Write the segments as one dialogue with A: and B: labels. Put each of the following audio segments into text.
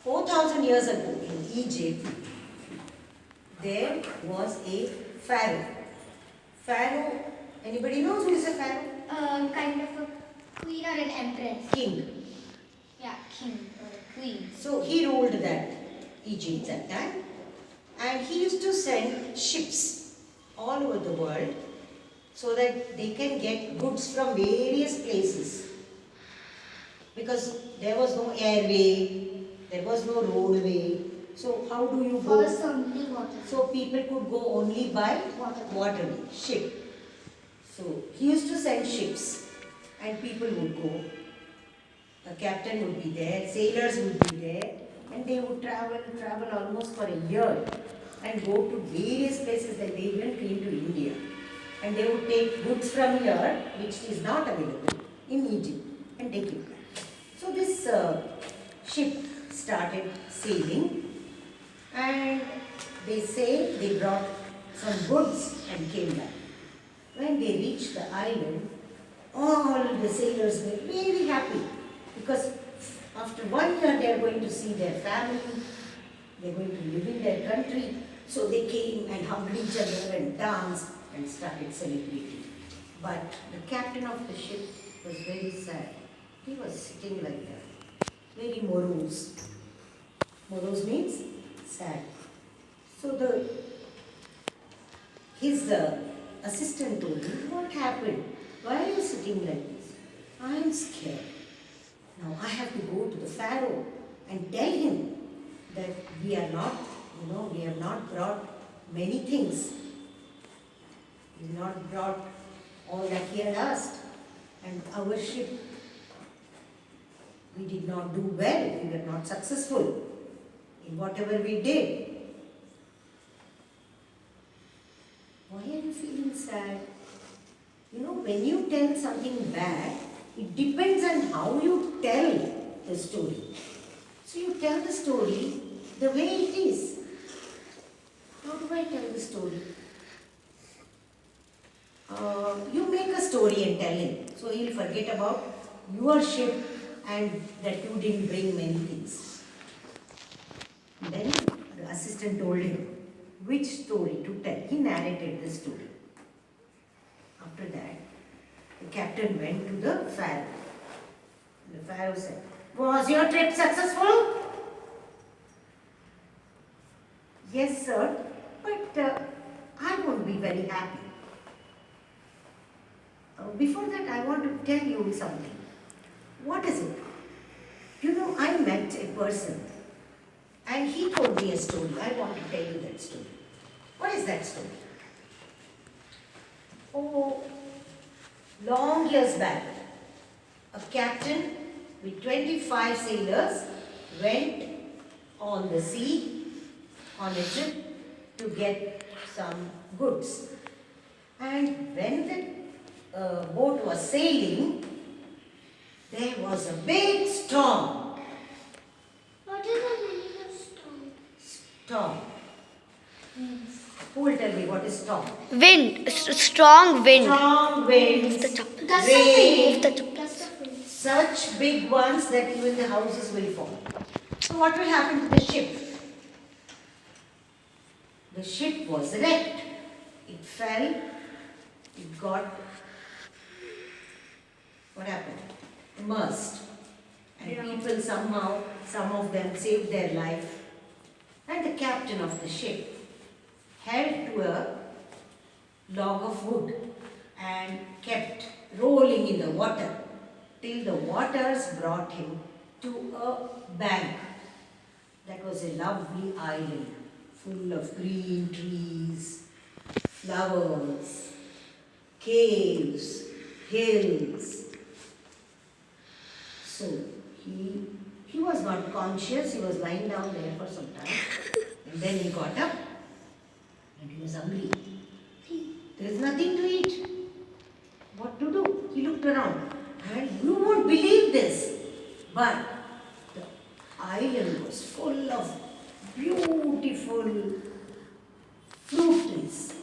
A: 4,000 years ago in Egypt, there was a pharaoh. Pharaoh, anybody knows who is a pharaoh?
B: Kind of a queen or an empress.
A: King.
B: Yeah, king or a queen.
A: So he ruled that Egypt that time, and he used to send ships all over the world so that they can get goods from various places. Because there was no airway, there was no roadway. So how do you go?
B: First only water.
A: So people could go only by waterway, ship. So he used to send ships and people would go. A captain would be there, sailors would be there, and they would travel almost for a year and go to various places. That they even came to India. And they would take goods from here, which is not available in Egypt, and take it back. So this ship started sailing, and they sailed, they brought some goods and came back. When they reached the island, all the sailors were very happy because after 1 year they are going to see their family, they are going to live in their country. So they came and hugged each other and danced and started celebrating. But the captain of the ship was very sad. He was sitting like that, very morose. Morose means sad. So his assistant told him, "What happened? Why are you sitting like this?" "I am scared. Now I have to go to the Pharaoh and tell him that we are not, we have not brought many things. We have not brought all that he had asked. And our ship, we did not do well. We were not successful in whatever we did." Why are you feeling sad? When you tell something bad, it depends on how you tell the story. So you tell the story the way it is. How do I tell the story? You make a story and tell him. So he'll forget about your ship and that you didn't bring many things. And then the assistant told him which story to tell. He narrated the story. After that, the captain went to the Pharaoh. The Pharaoh said, "Was your trip successful?" "Yes, sir, but I won't be very happy." Before that, I want to tell you something. "What is it?" I met a person and he told me a story. I want to tell you that story. What is that story? Oh, long years back, a captain with 25 sailors went on the sea on a trip to get some goods. And when the boat was sailing, there was a big storm.
B: What is the meaning of storm?
A: Storm. Who will tell me what is storm?
C: Wind. Strong wind.
A: Strong winds,
B: Gust of
A: rain,
B: wind. Gust of wind.
A: such big ones that even the houses will fall. So what will happen to the ship? The ship was wrecked. It fell. It got, what happened? Immersed. And people somehow, some of them saved their life. And the captain of the ship held to a log of wood and kept rolling in the water till the waters brought him to a bank. That was a lovely island full of green trees, flowers, caves, hills. So he was not conscious. He was lying down there for some time. And then he got up and he was hungry. There is nothing to eat. What to do? He looked around. And you won't believe this, but the island was full of beautiful fruit trees.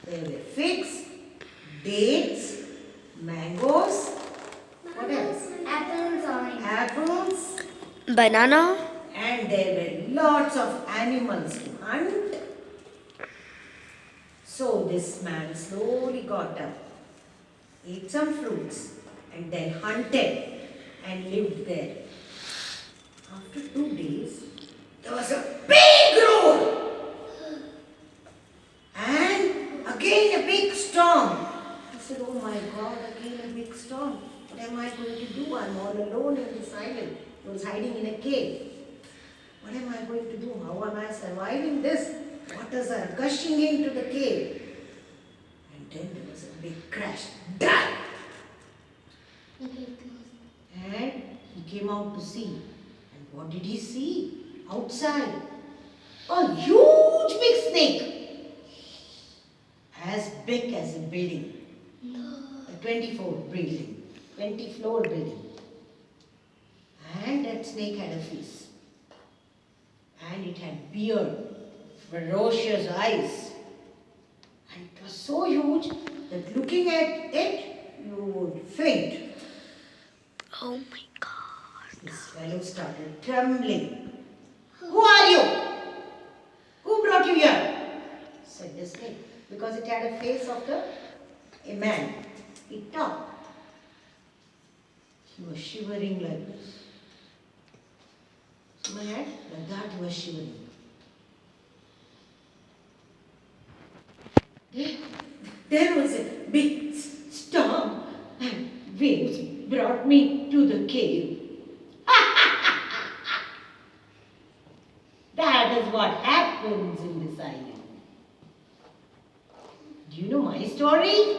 A: There were figs, dates, mangoes, what else?
B: Apples, orange.
A: Apples,
C: Banana.
A: And there were lots of animals to hunt. So this man slowly got up, ate some fruits, and then hunted and lived there. After 2 days, there was a big roar and again a big storm. I said, oh my God, again a big storm. What am I going to do? I'm all alone in this island. I was hiding in a cave. What am I going to do? How am I surviving this? Waters are gushing into the cave. And then there was a big crash. Die! And he came out to see. And what did he see? Outside, a huge big snake. As big as a building. A 20-floor building. And that snake had a face. And it had beard, ferocious eyes. And it was so huge that looking at it, you would faint.
C: Oh my God.
A: This fellow started trembling. Who are you? Who brought you here? Said the snake. Because it had a face of a man. It talked. He was shivering like this. So my head, like that he was shivering. There was a big storm and waves brought me to the cave. That is what happens in this island. Do you know my story?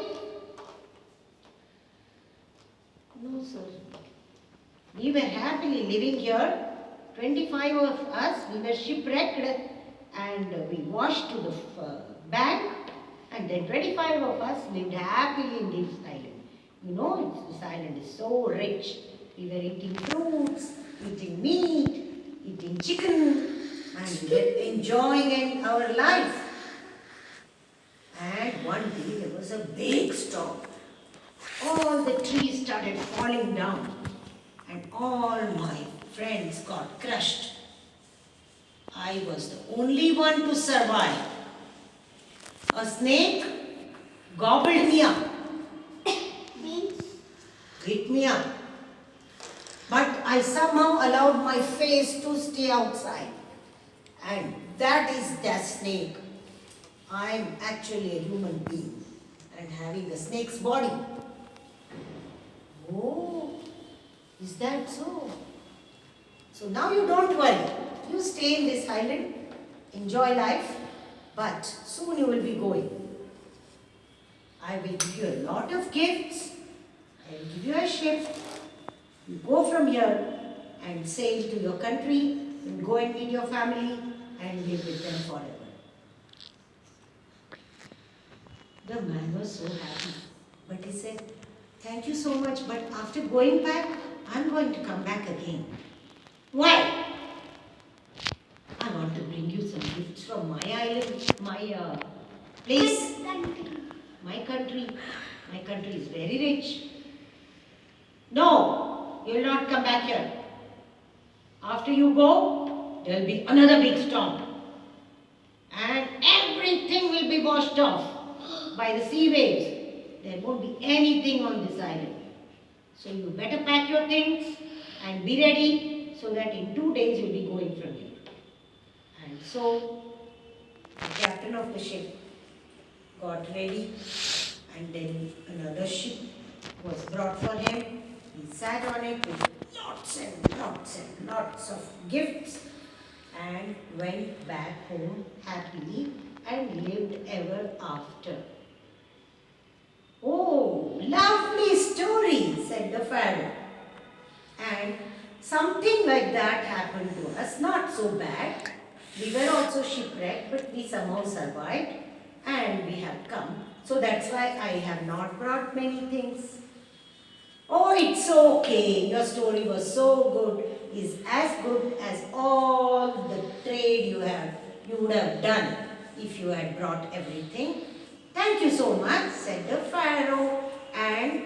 A: No, sir. We were happily living here. 25 of us, we were shipwrecked and we washed to the bank. And then 25 of us lived happily in this island. You know, this island is so rich. We were eating fruits, eating meat, eating chicken, and we were enjoying our life. And one day there was a big storm. All the trees started falling down, and all my friends got crushed. I was the only one to survive. A snake gobbled me up, ate me up. But I somehow allowed my face to stay outside. And that is that snake. I am actually a human being and having a snake's body. Oh, is that so? So now you don't worry. You stay in this island, enjoy life, but soon you will be going. I will give you a lot of gifts. I will give you a ship. You go from here and sail to your country and go and meet your family and live with them forever. The man was so happy. But he said, thank you so much, but after going back, I'm going to come back again. Why? I want to bring you some gifts from my island, my place, my country. My country is very rich. No, you will not come back here. After you go, there will be another big storm. And everything will be washed off by the sea waves. There won't be anything on this island. So you better pack your things and be ready so that in 2 days you'll be going from here. And so the captain of the ship got ready, and then another ship was brought for him. He sat on it with lots and lots and lots of gifts and went back home happily and lived ever after. Oh, lovely story, said the Pharaoh. And something like that happened to us, not so bad. We were also shipwrecked, but we somehow survived and we have come. So that's why I have not brought many things. Oh, it's okay. Your story was so good. Is as good as all the trade you would have done if you had brought everything. Thank you so much, said the Pharaoh, and